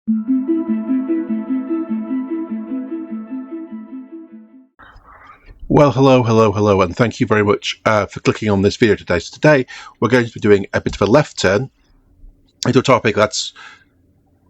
Well, hello, and thank you very much for clicking on this video today. So today, we're going to be doing a bit of a left turn into a topic that's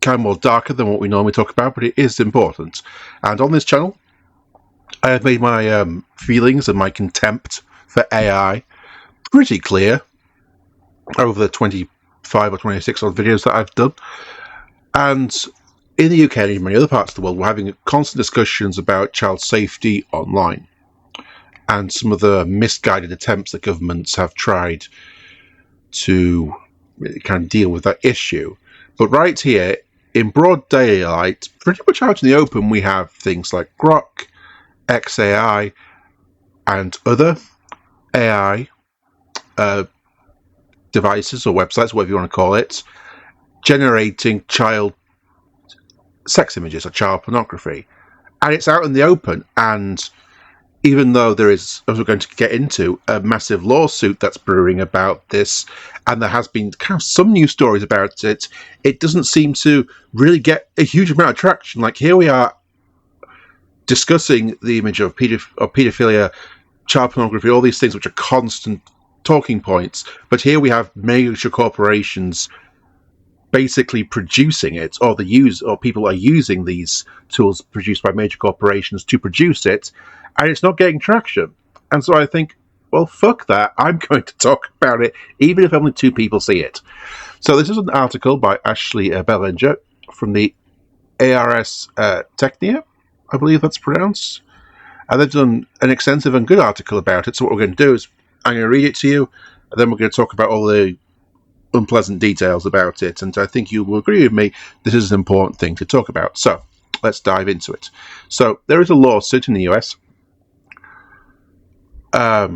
kind of more darker than what we normally talk about, but it is important. And on this channel, I have made my feelings and my contempt for AI pretty clear over the 25 or 26 odd videos that I've done. And in the UK and in many other parts of the world, we're having constant discussions about child safety online, and some of the misguided attempts that governments have tried to kind of deal with that issue. But right here, in broad daylight, pretty much out in the open, we have things like Grok, xAI, and other AI devices or websites, whatever you want to call it, generating child sex images or child pornography. And it's out in the open, and even though there is, as we're going to get into, a massive lawsuit that's brewing about this, and there has been kind of some news stories about it, it doesn't seem to really get a huge amount of traction. Like, here we are discussing the image of paedophilia, child pornography, all these things which are constant talking points, but here we have major corporations basically producing it, or people are using these tools produced by major corporations to produce it, and it's not getting traction. And so I think, well, fuck that. I'm going to talk about it, even if only 2 people see it. So this is an article by Ashley Bellinger from the ARS Technia, I believe that's pronounced. And they've done an extensive and good article about it. So what we're going to do is I'm going to read it to you, and then we're going to talk about all the unpleasant details about it. And I think you will agree with me, this is an important thing to talk about. So let's dive into it. So there is a lawsuit in the US. A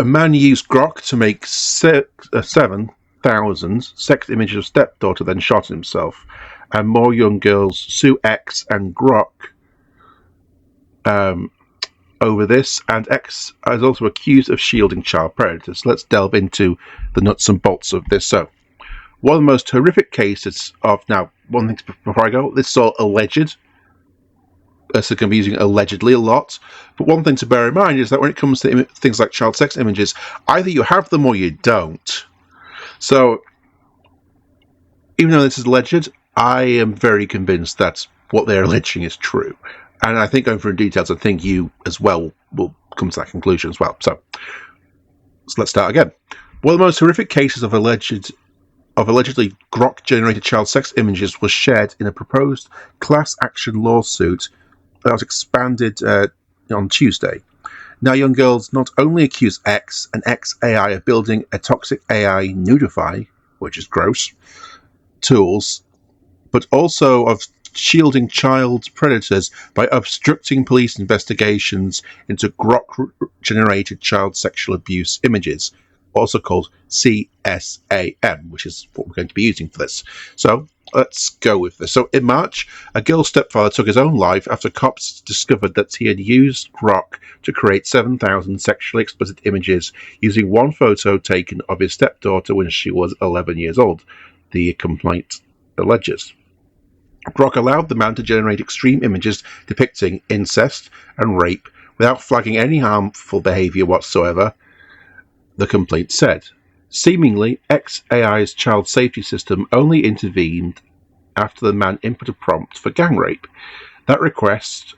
man used Grok to make 7,000 sex images of stepdaughter, then shot himself. And more young girls sue X and Grok over this, and X is also accused of shielding child predators. Let's delve into the nuts and bolts of this. So, one of the most horrific cases of, now, one thing before I go, this is all alleged. So I'm going to be using allegedly a lot. But one thing to bear in mind is that when it comes to things like child sex images, either you have them or you don't. So, even though this is alleged, I am very convinced that what they're alleging is true. And I think, going through details, I think you as well will come to that conclusion as well. So let's start again. One of the most horrific cases of allegedly Grok-generated child sex images was shared in a proposed class action lawsuit that was expanded on Tuesday. Now, young girls not only accuse X and xAI of building a toxic AI nudify, which is gross, tools, but also of shielding child predators by obstructing police investigations into Grok-generated child sexual abuse images, also called CSAM, which is what we're going to be using for this. So let's go with this. So in March, a girl's stepfather took his own life after cops discovered that he had used Grok to create 7,000 sexually explicit images using one photo taken of his stepdaughter when she was 11 years old, the complaint alleges. Grok allowed the man to generate extreme images depicting incest and rape without flagging any harmful behavior whatsoever, the complaint said. Seemingly, xAI's child safety system only intervened after the man input a prompt for gang rape. That request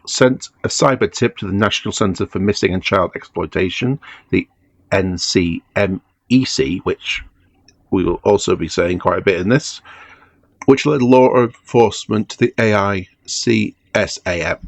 sent a cyber tip to the National Centre for Missing and Child Exploitation, the NCMEC, which we will also be saying quite a bit in this, which led law enforcement to the AI CSAM.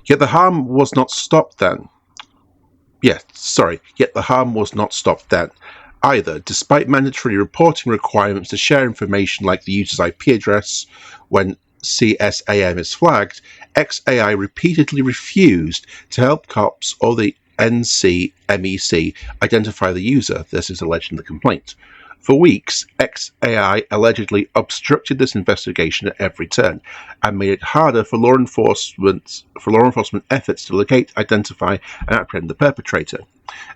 Yet the harm was not stopped then. Yet the harm was not stopped then either, despite mandatory reporting requirements to share information like the user's IP address when CSAM is flagged. xAI repeatedly refused to help cops or the NCMEC identify the user. This is alleged in the complaint. For weeks, xAI allegedly obstructed this investigation at every turn and made it harder for law enforcement efforts to locate, identify, and apprehend the perpetrator.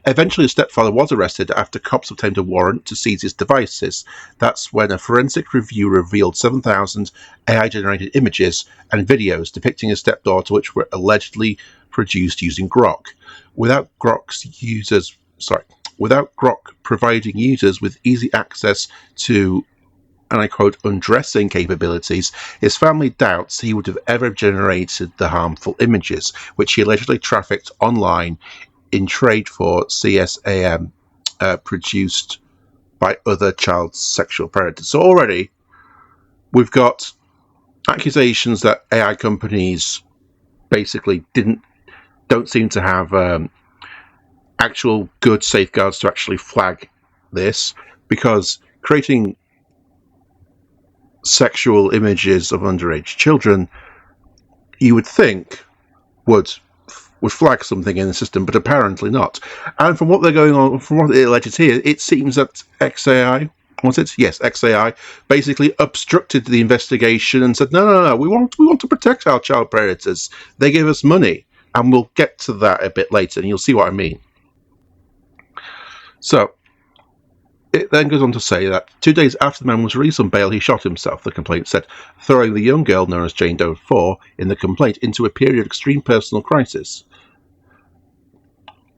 Eventually, his stepfather was arrested after cops obtained a warrant to seize his devices. That's when a forensic review revealed 7,000 AI-generated images and videos depicting his stepdaughter, which were allegedly produced using Grok. Without Grok providing users with easy access to, and I quote, undressing capabilities, his family doubts he would have ever generated the harmful images, which he allegedly trafficked online in trade for xAI produced by other child sexual predators. So already we've got accusations that AI companies basically don't seem to have actual good safeguards to actually flag this, because creating sexual images of underage children, you would think would flag something in the system, but apparently not. And from what it alleges here, it seems that xAI, was it? Yes, xAI basically obstructed the investigation and said, no, we want to protect our child predators. They gave us money, and we'll get to that a bit later, and you'll see what I mean. So, it then goes on to say that 2 days after the man was released on bail, he shot himself, the complaint said, throwing the young girl, known as Jane Doe 4, in the complaint into a period of extreme personal crisis.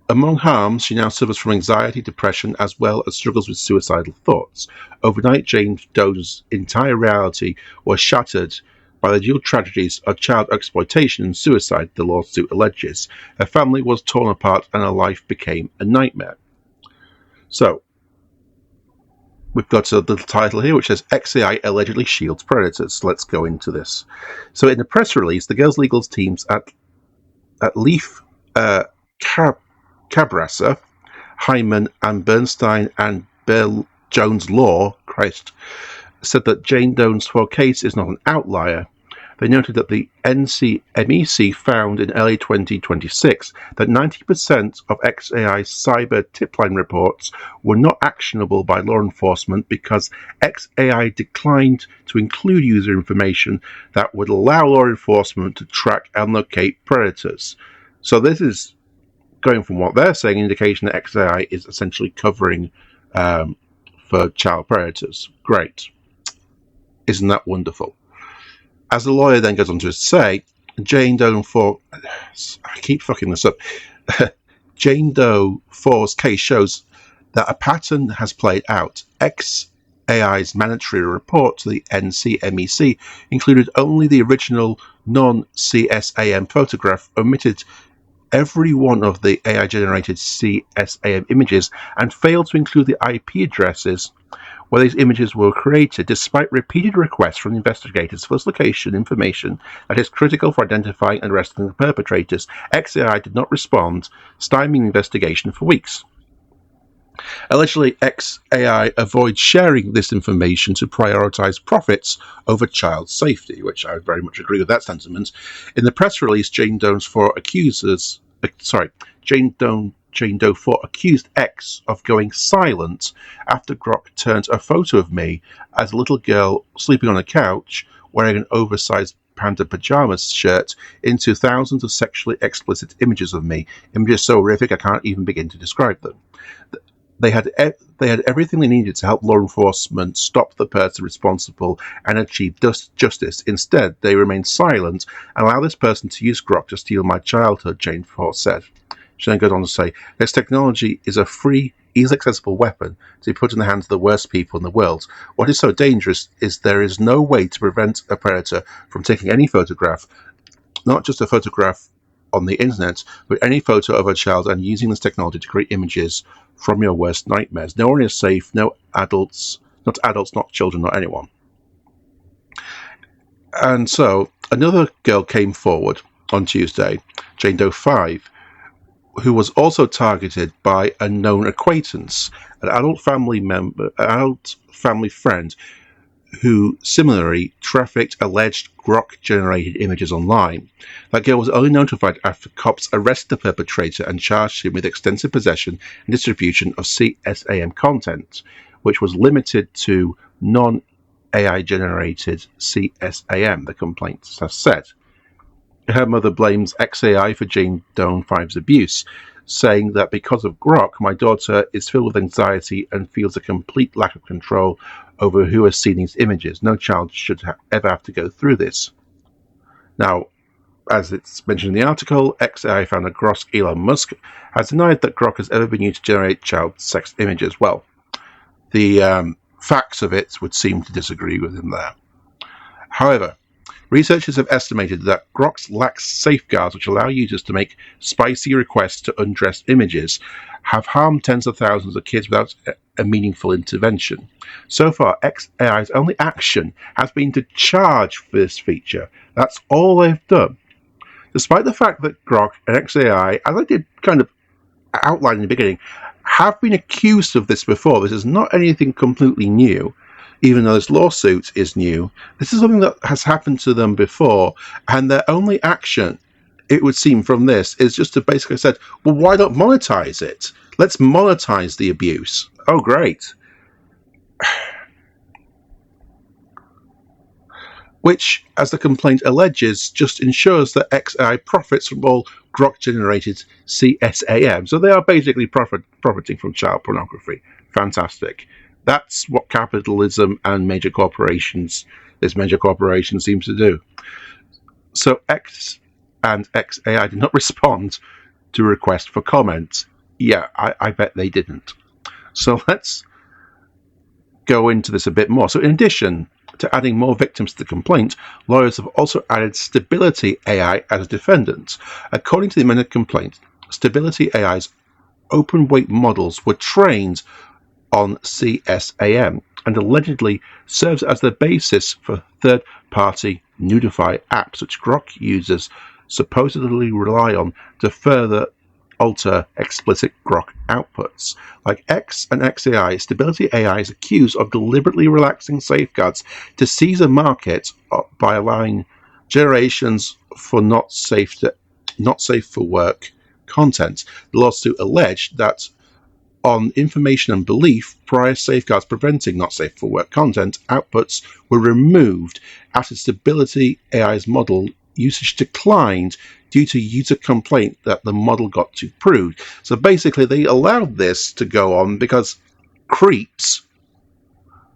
Among harms, she now suffers from anxiety, depression, as well as struggles with suicidal thoughts. Overnight, Jane Doe's entire reality was shattered by the dual tragedies of child exploitation and suicide, the lawsuit alleges. Her family was torn apart and her life became a nightmare. So, we've got a little title here which says xAI allegedly shields predators. Let's go into this. So in the press release, the girls' legal teams at Leaf Cabrassa, Hyman and Bernstein and Bill Jones Law, said that Jane Doe's 4 case is not an outlier. They noted that the NCMEC found in early 2026 that 90% of xAI's cyber tipline reports were not actionable by law enforcement because xAI declined to include user information that would allow law enforcement to track and locate predators. So this is, going from what they're saying, an indication that xAI is essentially covering for child predators. Great. Isn't that wonderful? As the lawyer then goes on to say, Jane Doe 4... I keep fucking this up. Jane Doe 4's case shows that a pattern has played out. xAI's mandatory report to the NCMEC included only the original non-CSAM photograph, omitted every one of the AI-generated CSAM images, and failed to include the IP addresses where these images were created, despite repeated requests from the investigators for this location information that is critical for identifying and arresting the perpetrators. xAI did not respond, stymieing the investigation for weeks. Allegedly, xAI avoids sharing this information to prioritize profits over child safety, which I very much agree with that sentiment. In the press release, Jane Doe 4 accused X of going silent after Grok turned a photo of me as a little girl sleeping on a couch wearing an oversized panda pajamas shirt into thousands of sexually explicit images of me, images so horrific I can't even begin to describe them. They had everything they needed to help law enforcement stop the person responsible and achieve justice. Instead, they remained silent and allowed this person to use Grok to steal my childhood, Jane 4 said. She then goes on to say, this technology is a free, easily accessible weapon to be put in the hands of the worst people in the world. What is so dangerous is there is no way to prevent a predator from taking any photograph, not just a photograph on the internet, but any photo of a child, and using this technology to create images from your worst nightmares. No one is safe, not adults, not children, not anyone. And so, another girl came forward on Tuesday, Jane Doe 5, who was also targeted by a known acquaintance, an adult family friend, who similarly trafficked alleged Grok-generated images online. That girl was only notified after cops arrested the perpetrator and charged him with extensive possession and distribution of CSAM content, which was limited to non-AI generated CSAM, the complaint has said. Her mother blames xAI for Jane Doe 5's abuse, saying that because of Grok, my daughter is filled with anxiety and feels a complete lack of control over who has seen these images. No child should ever have to go through this. Now, as it's mentioned in the article, xAI founder Grok Elon Musk has denied that Grok has ever been used to generate child sex images. Well, the facts of it would seem to disagree with him there. However, researchers have estimated that Grok lacks safeguards which allow users to make spicy requests to undress images, have harmed tens of thousands of kids without a meaningful intervention. So far, xAI's only action has been to charge for this feature. That's all they've done. Despite the fact that Grok and xAI, as I did kind of outline in the beginning, have been accused of this before. This is not anything completely new. Even though this lawsuit is new, this is something that has happened to them before, and their only action, it would seem from this, is just to basically said, well, why not monetize it? Let's monetize the abuse. Oh, great. Which, as the complaint alleges, just ensures that xAI profits from all Grok-generated CSAM. So they are basically profiting from child pornography. Fantastic. That's what capitalism and this major corporation seems to do. So X and xAI did not respond to a request for comment. Yeah, I bet they didn't. So let's go into this a bit more. So in addition to adding more victims to the complaint, lawyers have also added Stability AI as a defendant. According to the amended complaint, Stability AI's open weight models were trained on CSAM and allegedly serves as the basis for third-party nudify apps which Grok users supposedly rely on to further alter explicit Grok outputs. Like X and xAI, Stability AI is accused of deliberately relaxing safeguards to seize a market by allowing generations for not safe for work content. The lawsuit alleged that on information and belief, prior safeguards preventing not safe for work content outputs were removed after Stability AI's model usage declined due to user complaint that the model got too crude. So basically they allowed this to go on because creeps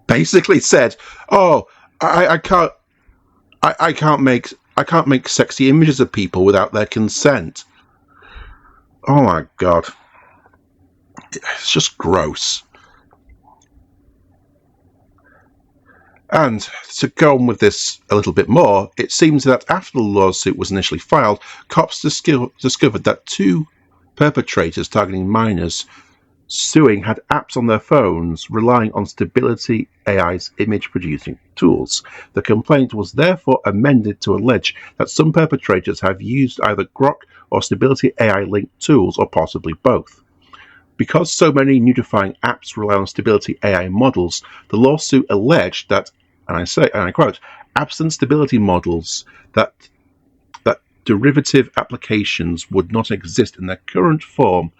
basically said, oh, I can't make sexy images of people without their consent. Oh my god. It's just gross. And to go on with this a little bit more, it seems that after the lawsuit was initially filed, cops discovered that two perpetrators targeting minors suing had apps on their phones relying on Stability AI's image-producing tools. The complaint was therefore amended to allege that some perpetrators have used either Grok or Stability AI-linked tools, or possibly both. Because so many nudifying apps rely on Stability AI models, the lawsuit alleged that, and I quote, absent stability models, that derivative applications would not exist in their current form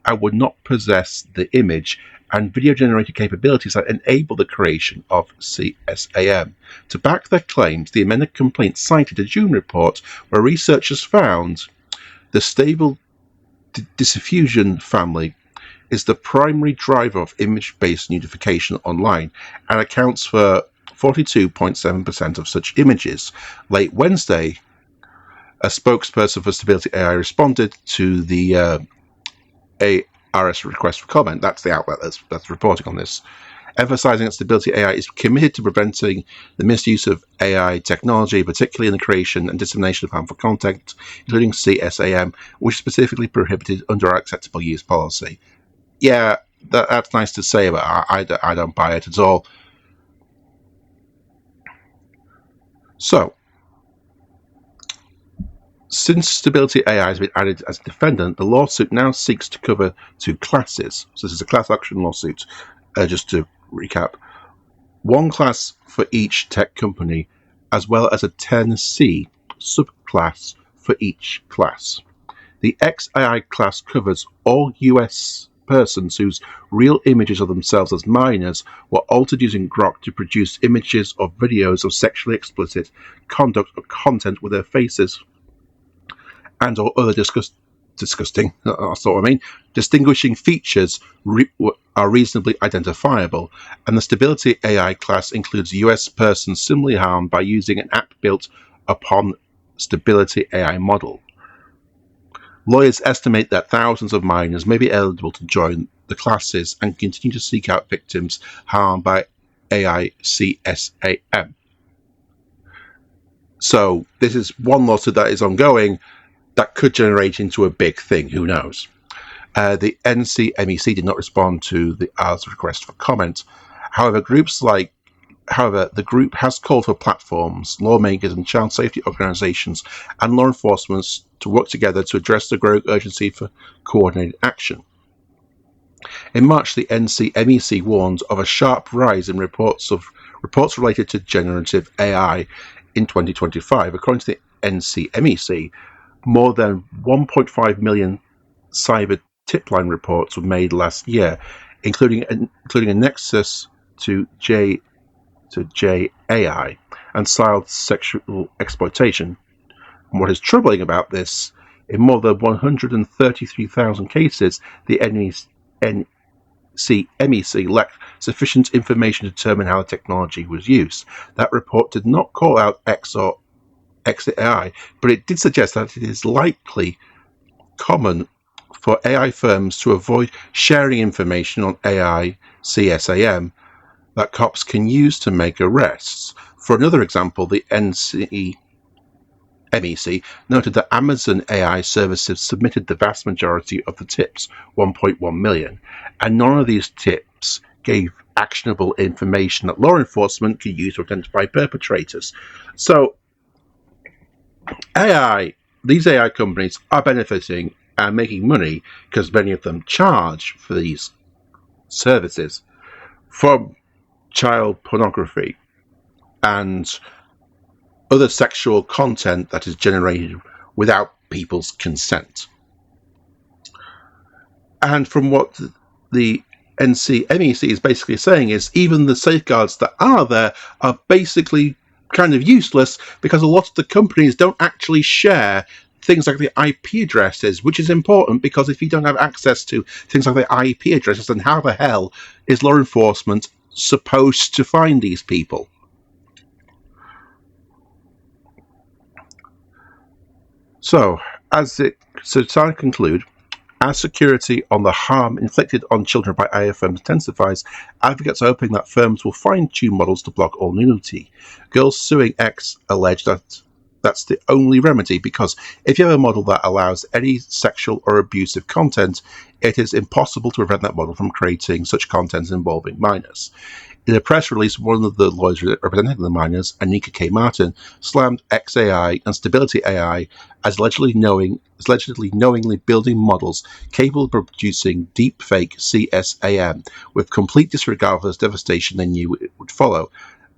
and would not possess the image and video generated capabilities that enable the creation of CSAM. To back their claims, the amended complaint cited a June report where researchers found the stable diffusion family is the primary driver of image-based nudification online and accounts for 42.7% of such images. Late Wednesday, a spokesperson for Stability AI responded to the ARS request for comment. That's the outlet that's reporting on this, emphasizing that Stability AI is committed to preventing the misuse of AI technology, particularly in the creation and dissemination of harmful content, including CSAM, which is specifically prohibited under our acceptable use policy. Yeah, that's nice to say, but I don't buy it at all. So, since Stability AI has been added as a defendant, the lawsuit now seeks to cover two classes. So this is a class action lawsuit, just to recap. One class for each tech company, as well as a 10C subclass for each class. The xAI class covers all US persons whose real images of themselves as minors were altered using Grok to produce images or videos of sexually explicit conduct or content with their faces and or other disgusting, that's what I mean, distinguishing features are reasonably identifiable, and the Stability AI class includes US persons similarly harmed by using an app built upon Stability AI model. Lawyers estimate that thousands of minors may be eligible to join the classes and continue to seek out victims harmed by AI CSAM. So this is one lawsuit that is ongoing that could generate into a big thing, who knows. The NCMEC did not respond to the R's request for comment. However, the group has called for platforms, lawmakers and child safety organizations and law enforcement to work together to address the growing urgency for coordinated action. In March, the NCMEC warned of a sharp rise in reports related to generative AI in 2025. According to the NCMEC, more than 1.5 million cyber tip-line reports were made last year, including a nexus to xAI and child sexual exploitation. And what is troubling about this, in more than 133,000 cases, the NCMEC lacked sufficient information to determine how the technology was used. That report did not call out X or xAI, but it did suggest that it is likely common for AI firms to avoid sharing information on AI CSAM that cops can use to make arrests. For another example, the NCMEC noted that Amazon AI services submitted the vast majority of the tips, 1.1 million, and none of these tips gave actionable information that law enforcement could use to identify perpetrators. So these AI companies are benefiting and making money because many of them charge for these services from child pornography and other sexual content that is generated without people's consent. And from what the NCMEC is basically saying is even the safeguards that are there are basically kind of useless because a lot of the companies don't actually share things like the IP addresses, which is important because if you don't have access to things like the IP addresses, then how the hell is law enforcement supposed to find these people? So to conclude, as security on the harm inflicted on children by AI firms intensifies, advocates are hoping that firms will fine-tune models to block all nudity. Girls suing X allege that that's the only remedy, because if you have a model that allows any sexual or abusive content, it is impossible to prevent that model from creating such content involving minors. In a press release, one of the lawyers representing the minors, Anika K. Martin, slammed xAI and Stability AI as allegedly knowingly building models capable of producing deepfake CSAM with complete disregard for the devastation they knew it would follow.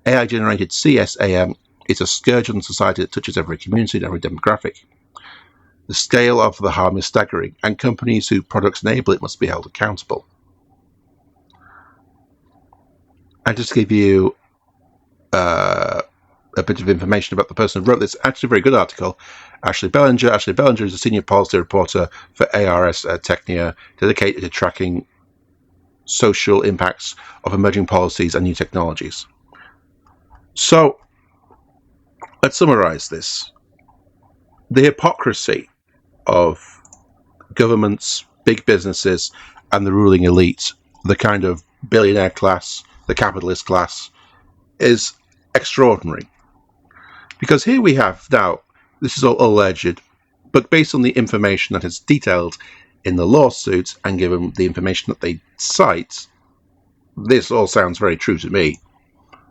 AI-generated CSAM is a scourge on society that touches every community and every demographic. The scale of the harm is staggering, and companies whose products enable it must be held accountable. And just to give you a bit of information about the person who wrote this, actually a very good article, Ashley Bellinger. Ashley Bellinger is a senior policy reporter for ARS Technia, dedicated to tracking social impacts of emerging policies and new technologies. So, let's summarize this. The hypocrisy of governments, big businesses, and the ruling elite, the kind of billionaire class, the capitalist class, is extraordinary. Because here we have now, this is all alleged, but based on the information that is detailed in the lawsuit and given the information that they cite, this all sounds very true to me.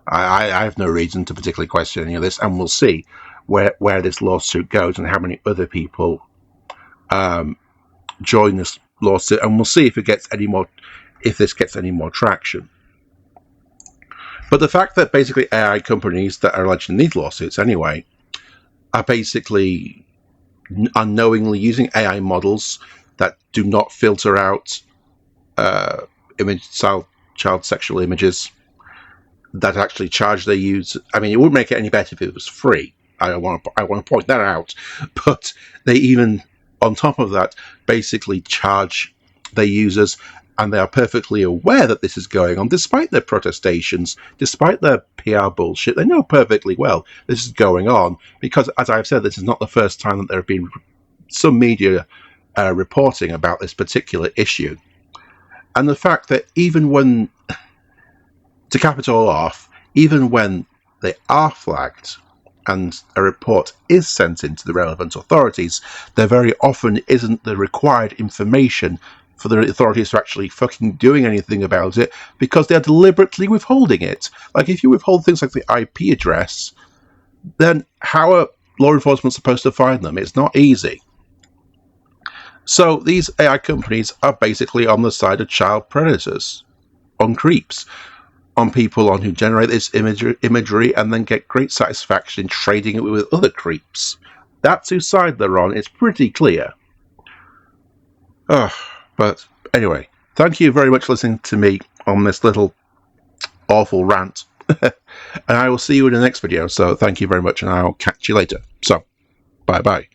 I have no reason to particularly question any of this, and we'll see where this lawsuit goes and how many other people join this lawsuit, and we'll see if this gets any more traction. But the fact that basically AI companies that are alleged in these lawsuits anyway are basically unknowingly using AI models that do not filter out child sexual images that actually charge their users. I mean, it wouldn't make it any better if it was free. I want to point that out. But they even, on top of that, basically charge their users, and they are perfectly aware that this is going on, despite their protestations, despite their PR bullshit. They know perfectly well this is going on, because, as I've said, this is not the first time that there have been some media reporting about this particular issue. And the fact that even when, to cap it all off, even when they are flagged and a report is sent into the relevant authorities, there very often isn't the required information for the authorities to actually fucking doing anything about it, because they're deliberately withholding it. Like, if you withhold things like the IP address, then how are law enforcement supposed to find them? It's not easy. So these AI companies are basically on the side of child predators, on creeps, on people on who generate this imagery and then get great satisfaction in trading it with other creeps. That's whose side they're on. It's pretty clear. But anyway, thank you very much for listening to me on this little awful rant. And I will see you in the next video. So thank you very much, and I'll catch you later. So, bye-bye.